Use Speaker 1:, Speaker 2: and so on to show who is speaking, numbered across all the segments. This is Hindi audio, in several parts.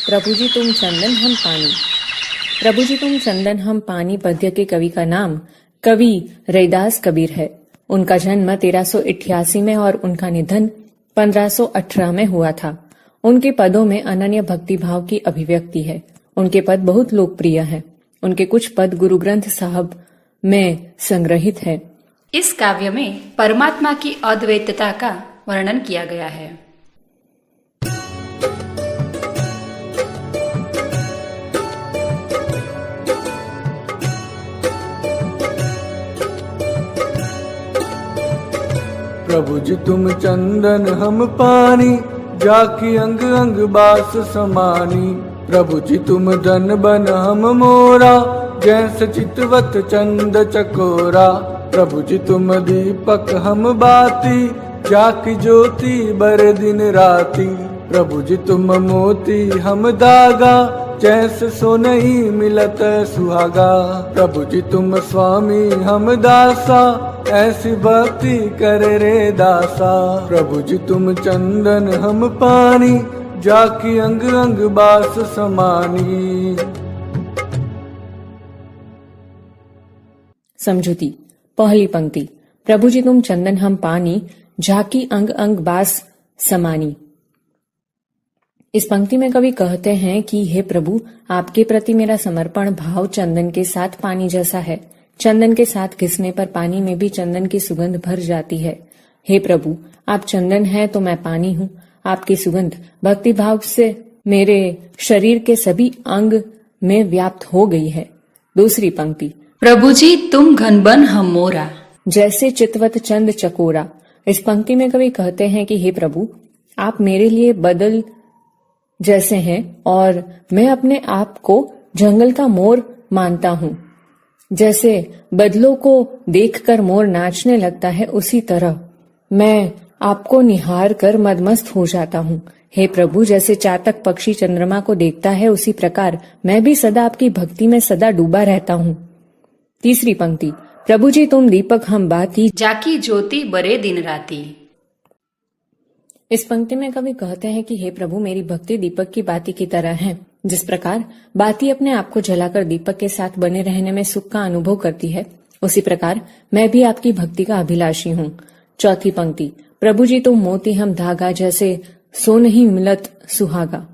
Speaker 1: प्रभु जी तुम चंदन हम पानी। प्रभु जी तुम चंदन हम पानी पद्य के कवि का नाम कवि रैदास कबीर है। उनका जन्म 1388 में और उनका निधन 1518 में हुआ था। उनके पदों में अनन्य भक्ति भाव की अभिव्यक्ति है। उनके पद बहुत लोकप्रिय हैं। उनके कुछ पद गुरु ग्रंथ साहब में संग्रहित है।
Speaker 2: इस काव्य में परमात्मा की अद्वैतता का वर्णन किया गया है।
Speaker 3: प्रभु जी तुम चंदन हम पानी, जाकी अंग अंग बास समानी। प्रभु जी तुम धन बन हम मोरा, जैसे चितवत चंद चकोरा। प्रभु जी तुम दीपक हम बाती, जाकी ज्योति बर दिन राती। प्रभु जी तुम मोती हम धागा, जैसे सोनई मिलत सुहागा। प्रभु जी तुम स्वामी हम दासा, ऐसी भक्ति करे रे दासा। प्रभु जी तुम चंदन हम पानी, जाकी अंग अंग बास समानी।
Speaker 1: समझुती। पहली पंक्ति। प्रभु जी तुम चंदन हम पानी, जाकी अंग अंग बास समानी। इस पंक्ति में कवि कहते हैं कि हे प्रभु, आपके प्रति मेरा समर्पण भाव चंदन के साथ पानी जैसा है। चंदन के साथ घिसने पर पानी में भी चंदन की सुगंध भर जाती है। हे प्रभु, आप चंदन हैं तो मैं पानी हूँ। आपकी सुगंध भक्ति भाव से मेरे शरीर के सभी अंग में व्याप्त हो गई है। दूसरी पंक्ति।
Speaker 2: प्रभु जी तुम घनबन हम मोरा,
Speaker 1: जैसे चितवत चंद चकोरा। इस पंक्ति में कवि कहते हैं कि हे प्रभु, आप मेरे लिए बदल जैसे हैं और मैं अपने आप को जंगल का मोर मानता हूँ। जैसे बदलों को देखकर मोर नाचने लगता है, उसी तरह मैं आपको निहार कर मदमस्त हो जाता हूँ। हे प्रभु, जैसे चातक पक्षी चंद्रमा को देखता है, उसी प्रकार मैं भी सदा आपकी भक्ति में सदा डूबा रहता हूँ। तीसरी पंक्ति। प्रभु जी तुम दीपक हम बाती,
Speaker 2: जाकी ज्योति बरे दिन राती।
Speaker 1: इस पंक्ति में कवि कहते हैं कि हे प्रभु, मेरी भक्ति दीपक की बाती की तरह है। जिस प्रकार बाती अपने आप को जलाकर दीपक के साथ बने रहने में सुख का अनुभव करती है, उसी प्रकार मैं भी आपकी भक्ति का अभिलाषी हूँ। चौथी पंक्ति। प्रभु जी तुम मोती हम धागा, जैसे सोन ही मिलत सुहागा।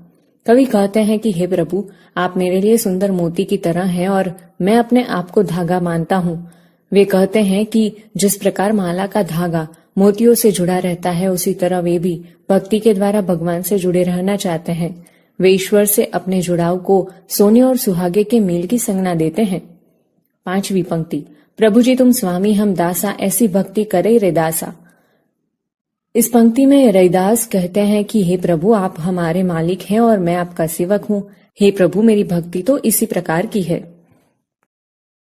Speaker 1: कवि कहते हैं कि हे प्रभु, आप मेरे लिए सुंदर मोती की तरह हैं और मैं अपने आप को धागा मानता हूँ। वे कहते हैं कि जिस प्रकार माला का धागा मोतियों से जुड़ा रहता है, उसी तरह वे भी भक्ति के द्वारा भगवान से जुड़े रहना चाहते हैं। वे ईश्वर से अपने जुड़ाव को सोने और सुहागे के मेल की संज्ञा देते हैं। पांचवी पंक्ति। प्रभु जी तुम स्वामी हम दासा, ऐसी भक्ति करे रे दासा। इस पंक्ति में रैदास कहते हैं कि हे प्रभु, आप हमारे मालिक हैं और मैं आपका सेवक हूँ। हे प्रभु, मेरी भक्ति तो इसी प्रकार की है।